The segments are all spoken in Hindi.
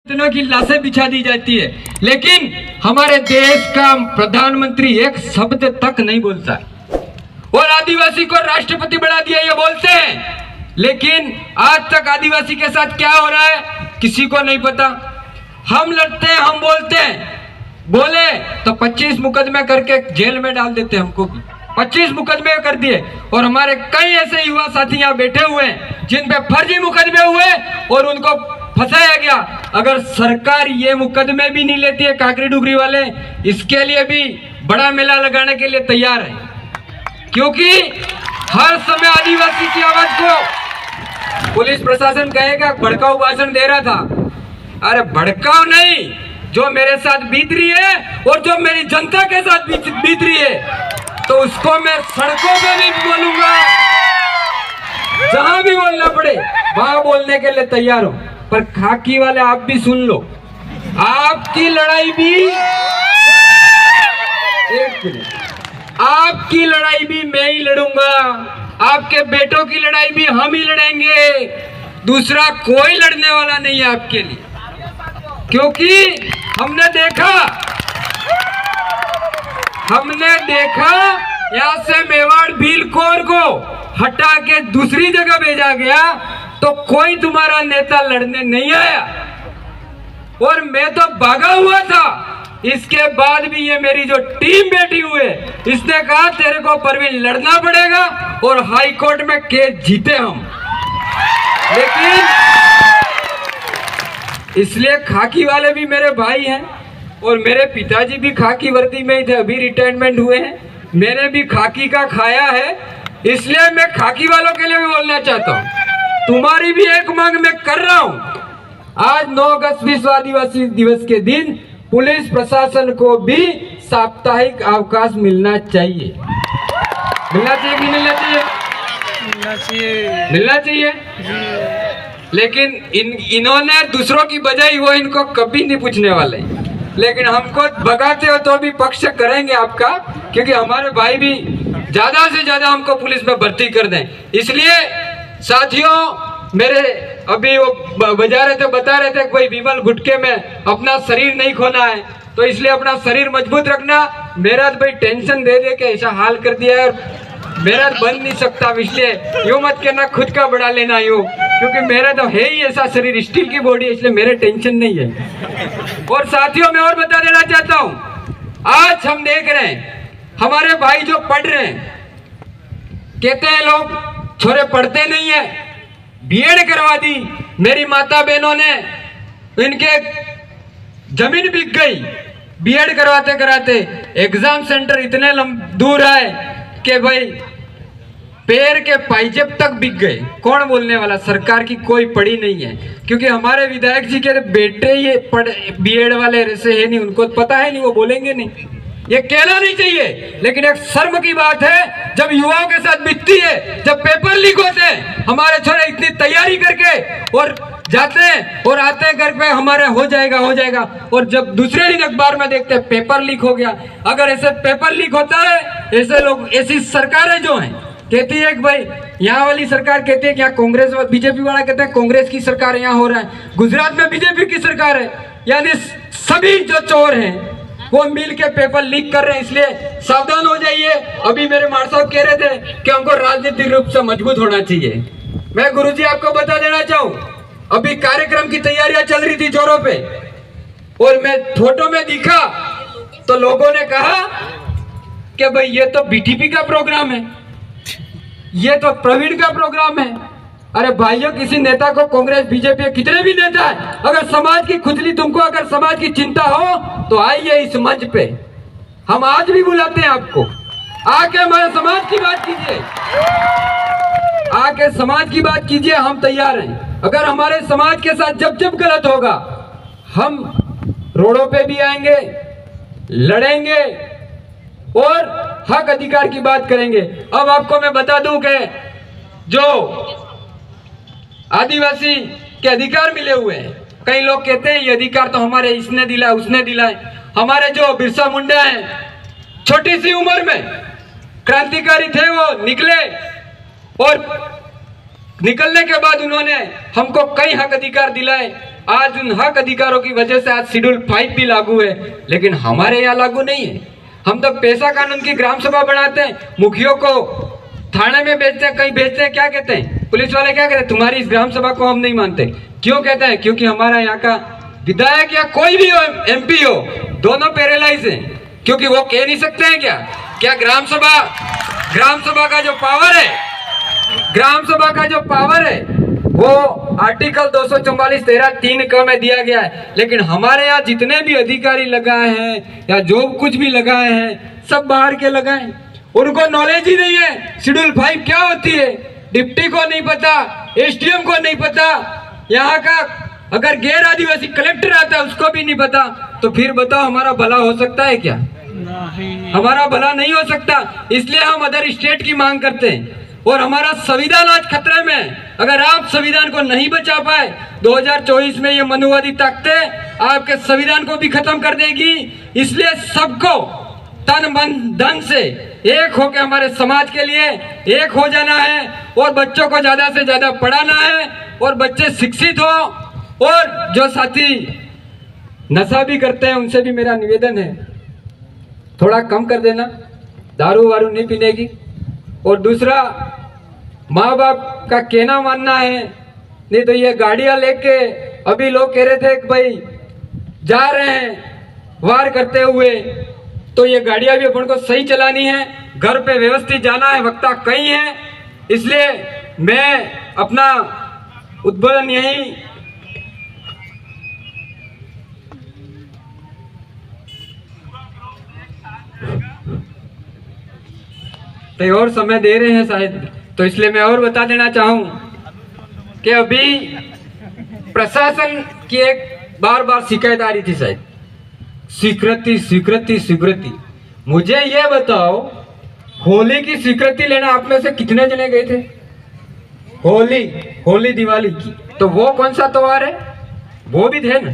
दिनों की लाशें बिछा दी जाती है, लेकिन हमारे देश का प्रधानमंत्री एक शब्द तक नहीं बोलता और आदिवासी को राष्ट्रपति बना दिया ये बोलते हैं, लेकिन आज तक आदिवासी के साथ क्या हो रहा है किसी को नहीं पता। हम लड़ते हैं, हम बोलते हैं, बोले तो 25 मुकदमे करके जेल में डाल देते हैं, हमको भी 25 मुकदमे कर दिए। और हमारे कई ऐसे युवा साथी यहाँ बैठे हुए हैं जिन पे फर्जी मुकदमे हुए और उनको फंसाया गया। अगर सरकार ये मुकदमे भी नहीं लेती है, काकरी डुगरी वाले इसके लिए भी बड़ा मेला लगाने के लिए तैयार है, क्योंकि हर समय आदिवासी की आवाज को पुलिस प्रशासन कहेगा भड़काऊ भाषण दे रहा था। अरे भड़काऊ नहीं, जो मेरे साथ बीत रही है और जो मेरी जनता के साथ बीत रही है, तो उसको मैं सड़कों पे भी बोलूंगा, जहां भी बोलना पड़े वहां बोलने के लिए तैयार हूं। पर खाकी वाले आप भी सुन लो, आपकी लड़ाई भी आपकी लड़ाई भी मैं ही लड़ूंगा, आपके बेटों की लड़ाई भी हम ही लड़ेंगे, दूसरा कोई लड़ने वाला नहीं है आपके लिए। क्योंकि हमने देखा यहाँ से मेवाड़ भीलकोर को हटा के दूसरी जगह भेजा गया तो कोई तुम्हारा नेता लड़ने नहीं आया, और मैं तो भागा हुआ था। इसके बाद भी ये मेरी जो टीम बैठी हुई है, इसने कहा तेरे को परवीन लड़ना पड़ेगा और हाई कोर्ट में केस जीते हम। लेकिन इसलिए खाकी वाले भी मेरे भाई हैं और मेरे पिताजी भी खाकी वर्दी में ही थे, अभी रिटायरमेंट हुए हैं, मैंने भी खाकी का खाया है, इसलिए मैं खाकी वालों के लिए भी बोलना चाहता हूँ। तुम्हारी भी एक मांग मैं कर रहा हूं। आज 9 अगस्त विश्व आदिवासी दिवस के दिन पुलिस प्रशासन को भी साप्ताहिक अवकाश मिलना चाहिए। मिलना चाहिए कि मिलना चाहिए? मिलना चाहिए। लेकिन इन्होंने दूसरों की बजाई वो इनको कभी नहीं पूछने वाले, लेकिन हमको भगाते हो तो भी पक्ष करेंगे आपका, क्योंकि हमारे भाई भी ज्यादा से ज्यादा हमको पुलिस में भर्ती कर दें। इसलिए साथियों, मेरे अभी वो बता रहे थे भाई विमल गुटके में अपना शरीर नहीं खोना है, तो इसलिए अपना शरीर मजबूत रखना। मेरा भाई टेंशन दे के ऐसा हाल कर दिया है, मेरा बन नहीं सकता, इसलिए यूं मत कहना खुद का बढ़ा लेना यूं, क्योंकि मेरा तो है ही ऐसा शरीर, स्टील की बॉडी है, इसलिए मेरे टेंशन नहीं है। और साथियों, मैं और बता देना चाहता हूं, आज हम देख रहे हैं हमारे भाई जो पढ़ रहे हैं, कहते हैं लोग छोरे पढ़ते नहीं है, बीएड करवा दी। मेरी माता बहनों ने, इनके जमीन बिक गई बीएड करवाते कराते, एग्जाम सेंटर इतने दूर है कि भाई पैर के पाइजेब तक बिक गए। कौन बोलने वाला? सरकार की कोई पड़ी नहीं है, क्योंकि हमारे विधायक जी के बेटे ये बीएड वाले ऐसे है नहीं, उनको पता है नहीं, वो बोलेंगे नहीं, ये कहना नहीं चाहिए। लेकिन एक शर्म की बात है जब युवाओं के साथ बीतती है, जब पेपर लीक होते हैं, हमारे छोरे इतनी तैयारी करके और जाते हैं और आते हैं घर पे हमारे हो जाएगा, और जब दूसरे दिन अखबार में देखते हैं पेपर लीक हो गया। अगर ऐसे पेपर लीक होता है, ऐसे लोग, ऐसी सरकारें जो हैं कहती है कि भाई यहाँ वाली सरकार कहती है कि यहाँ कांग्रेस बीजेपी वाला कहते हैं कांग्रेस की सरकार यहाँ हो रहा है, गुजरात में बीजेपी की सरकार है, यानी सभी जो चोर हैं वो मिल के पेपर लीक कर रहे हैं। इसलिए सावधान हो जाइए। अभी मेरे मार साहब कह रहे थे कि हमको राजनीतिक रूप से मजबूत होना चाहिए। मैं गुरुजी आपको बता देना चाहूं, अभी कार्यक्रम की तैयारियां चल रही थी जोरों पे, और मैं फोटो में दिखा तो लोगों ने कहा कि भाई ये तो बीटीपी का प्रोग्राम है, ये तो प्रवीण का प्रोग्राम है। अरे भाइयों, किसी नेता को कांग्रेस बीजेपी कितने भी नेता है, अगर समाज की खुजली, तुमको अगर समाज की चिंता हो तो आइए इस मंच पे, हम आज भी बुलाते हैं आपको, आके हमारे समाज की बात कीजिए, आके समाज की बात कीजिए, हम तैयार हैं। अगर हमारे समाज के साथ जब जब गलत होगा, हम रोडों पे भी आएंगे, लड़ेंगे और हक अधिकार की बात करेंगे। अब आपको मैं बता दूं कि जो आदिवासी के अधिकार मिले हुए हैं, कई लोग कहते हैं ये अधिकार तो हमारे इसने दिला उसने दिला है। हमारे जो बिरसा मुंडा हैं, छोटी सी उम्र में क्रांतिकारी थे, वो निकले और निकलने के बाद उन्होंने हमको कई हक अधिकार दिलाए। आज उन हक अधिकारों की वजह से आज शेड्यूल 5 भी लागू है, लेकिन हमारे यहाँ लागू नहीं है। हम तो पैसा कानून की ग्राम सभा बनाते हैं, मुखियों को थाने में भेजते हैं, कहीं भेजते हैं, क्या कहते हैं पुलिस वाले, क्या कहते हैं, तुम्हारी इस ग्राम सभा को हम नहीं मानते। क्यों कहते हैं? क्योंकि हमारा यहाँ का विधायक या कोई भी हो, MP हो, दोनों पैरालाइज हैं। क्योंकि वो कह नहीं सकते हैं क्या ग्राम सभा का जो पावर है, ग्राम सभा का जो पावर है वो आर्टिकल 244(13)(3) में दिया गया है। लेकिन हमारे यहाँ जितने भी अधिकारी लगाए हैं या जो कुछ भी लगाए हैं सब बाहर के लगाए, उनको नॉलेज ही नहीं है शेड्यूल 5 क्या होती है। डिप्टी को नहीं पता, SDM को नहीं पता, यहाँ का अगर गैर आदिवासी कलेक्टर आता है उसको भी नहीं पता। तो फिर बताओ हमारा भला हो सकता है क्या? हमारा भला नहीं हो सकता। इसलिए हम अदर स्टेट की मांग करते हैं और हमारा संविधान आज खतरे में है। अगर आप संविधान को नहीं बचा पाए, 2024 में ये मनुवादी ताकतें आपके संविधान को भी खत्म कर देगी। इसलिए सबको तन मन धन से एक होकर हमारे समाज के लिए एक हो जाना है और बच्चों को ज्यादा से ज्यादा पढ़ाना है और बच्चे शिक्षित हो। और जो साथी नशा भी करते हैं उनसे भी मेरा निवेदन है, थोड़ा कम कर देना, दारू वारू नहीं पीने की। और दूसरा, माँ बाप का कहना मानना है, नहीं तो ये गाड़ियां लेके अभी लोग कह रहे थे कि भाई जा रहे हैं वार करते हुए, तो ये गाड़ियां भी अपन को सही चलानी है, घर पे व्यवस्थित जाना है, वक्ता कहीं है। इसलिए मैं अपना उद्बोधन यही तो और समय दे रहे हैं शायद, तो इसलिए मैं और बता देना चाहूं कि अभी प्रशासन की एक बार शिकायत आ रही थी, शायद स्वीकृति। मुझे ये बताओ, होली की स्वीकृति लेना आप में से कितने जने गए थे? होली दिवाली की, तो वो कौन सा त्योहार है? वो भी थे ना,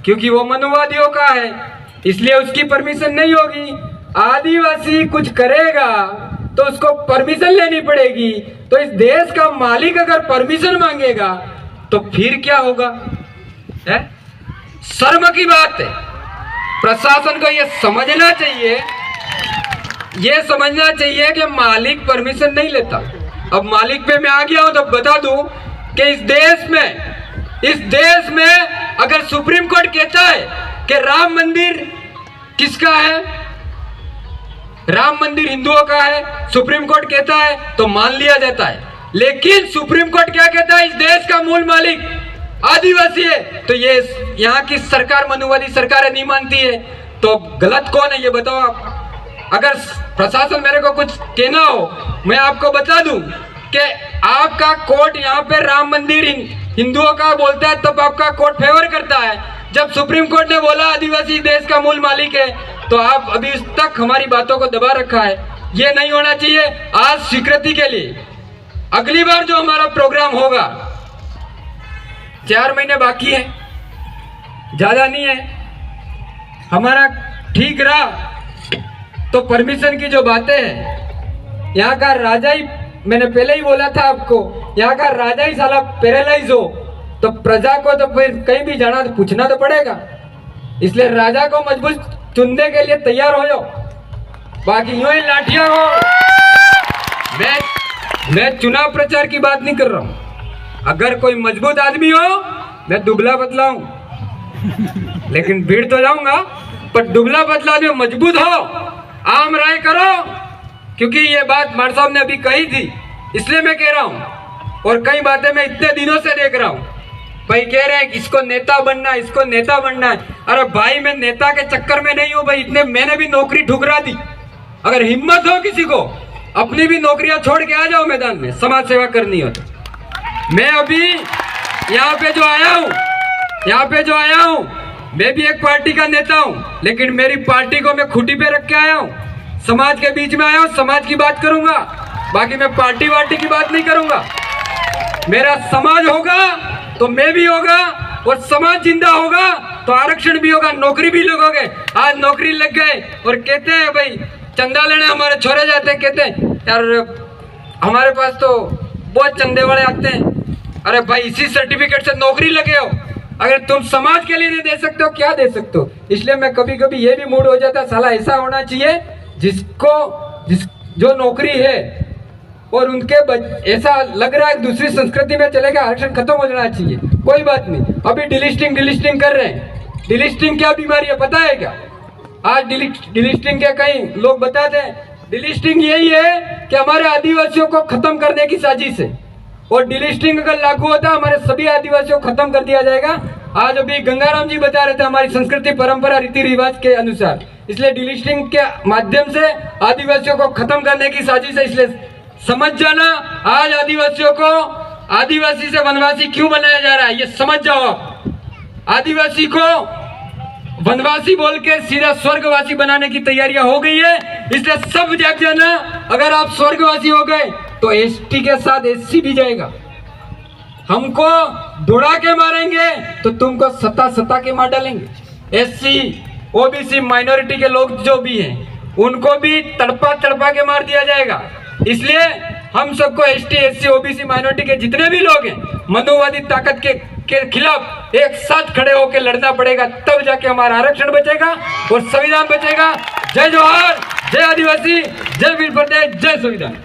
क्योंकि वो मनुवादियों का है, इसलिए उसकी परमिशन नहीं होगी। आदिवासी कुछ करेगा तो उसको परमिशन लेनी पड़ेगी। तो इस देश का मालिक अगर परमिशन मांगेगा तो फिर क्या होगा? है शर्म की बात है। प्रशासन को यह समझना चाहिए कि मालिक परमिशन नहीं लेता। अब मालिक पे मैं आ गया हूं तो बता दूं कि इस देश में अगर सुप्रीम कोर्ट कहता है कि राम मंदिर किसका है, राम मंदिर हिंदुओं का है, सुप्रीम कोर्ट कहता है तो मान लिया जाता है। लेकिन सुप्रीम कोर्ट क्या कहता है? इस देश का मूल मालिक आदिवासी है, तो ये यहाँ की सरकार मनुवादी सरकारें नहीं मानती है, तो गलत कौन है ये बताओ आप। अगर प्रशासन मेरे को कुछ कहना हो, मैं आपको बता दूं कि आपका कोर्ट यहाँ पे राम मंदिर हिंदुओं का बोलता है तब आपका कोर्ट फेवर करता है। जब सुप्रीम कोर्ट ने बोला आदिवासी देश का मूल मालिक है, तो आप अभी तक हमारी बातों को दबा रखा है। ये नहीं होना चाहिए। आज स्वीकृति के लिए अगली बार जो हमारा प्रोग्राम होगा, 4 महीने बाकी है, ज्यादा नहीं है, हमारा ठीक रहा तो परमिशन की जो बातें हैं, यहाँ का राजा ही, मैंने पहले ही बोला था आपको, यहाँ का राजा ही साला पैरालाइज हो तो प्रजा को तो फिर कहीं भी जाना तो पूछना तो पड़ेगा। इसलिए राजा को मजबूत चुनने के लिए तैयार हो जाओ, बाकी यूं ही लाठियां हो। मैं चुनाव प्रचार की बात नहीं कर रहा हूं। अगर कोई मजबूत आदमी हो, मैं दुबला पतला हूं लेकिन भीड़ तो जाऊंगा, पर दुबला पतला आदमी मजबूत हो, आम राय करो, क्योंकि ये बात मार साहब ने अभी कही थी, इसलिए मैं कह रहा हूं। और कई बातें मैं इतने दिनों से देख रहा हूं, भाई कह रहे हैं इसको नेता बनना है, इसको नेता बनना है। अरे भाई मैं नेता के चक्कर में नहीं हूं भाई, इतने मैंने भी नौकरी ठुकरा दी। अगर हिम्मत हो किसी को, अपनी भी नौकरियां छोड़ के आ जाओ मैदान में, समाज सेवा करनी हो तो। मैं अभी यहाँ पे जो आया हूँ, मैं भी एक पार्टी का नेता हूँ, लेकिन मेरी पार्टी को मैं खूंटी पे रख के आया हूँ, समाज के बीच में आया हूँ, समाज की बात करूंगा, बाकी मैं पार्टी वार्टी की बात नहीं करूंगा। मेरा समाज होगा तो मैं भी होगा, और समाज जिंदा होगा तो आरक्षण भी होगा, नौकरी भी लगोगे। आज नौकरी लग गए और कहते हैं भाई चंदा लेने हमारे छोरे जाते हैं, कहते हैं यार हमारे पास तो बहुत चंदे वाले आते हैं। अरे भाई इसी सर्टिफिकेट से नौकरी लगे हो, अगर तुम समाज के लिए नहीं दे सकते हो क्या दे सकते हो। इसलिए मैं कभी कभी ये भी मूड हो जाता है, साला ऐसा होना चाहिए जो नौकरी है और उनके ऐसा लग रहा है दूसरी संस्कृति में चलेगा, आरक्षण खत्म हो जाना चाहिए। कोई बात नहीं, अभी डिलिस्टिंग कर रहे हैं। डिलिस्टिंग क्या बीमारी है पता है क्या? आज डिलिस्टिंग के कई लोग बताते हैं, डिलिस्टिंग यही है कि हमारे आदिवासियों को खत्म करने की साजिश है, और डिलिस्टिंग अगर लागू होता हमारे सभी आदिवासियों को खत्म कर दिया जाएगा। आज अभी गंगाराम जी बता रहे थे हमारी संस्कृति परंपरा रीति रिवाज के अनुसार, इसलिए डिलिस्टिंग के माध्यम से आदिवासियों को खत्म करने की साजिश है। इसलिए समझ जाना, आज आदिवासियों को आदिवासी से वनवासी क्यों बनाया जा रहा है ये समझ जाओ आप। आदिवासी को वनवासी बोल के सीधा स्वर्गवासी बनाने की तैयारियां हो गई है, इसलिए सब जाग जाना। अगर आप स्वर्गवासी हो गए तो एसटी के साथ एससी भी जाएगा। हमको दौड़ा के मारेंगे तो तुमको सता के मार डालेंगे। एससी ओबीसी माइनॉरिटी के लोग जो भी हैं उनको भी तड़पा के मार दिया जाएगा। इसलिए हम सबको एसटी एससी ओबीसी माइनॉरिटी के जितने भी लोग हैं मनुवादी ताकत के खिलाफ एक साथ खड़े होकर लड़ना पड़ेगा, तब जाके हमारा आरक्षण बचेगा और संविधान बचेगा। जय जोहार, जय आदिवासी, जय वीर प्रदेश, जय संविधान।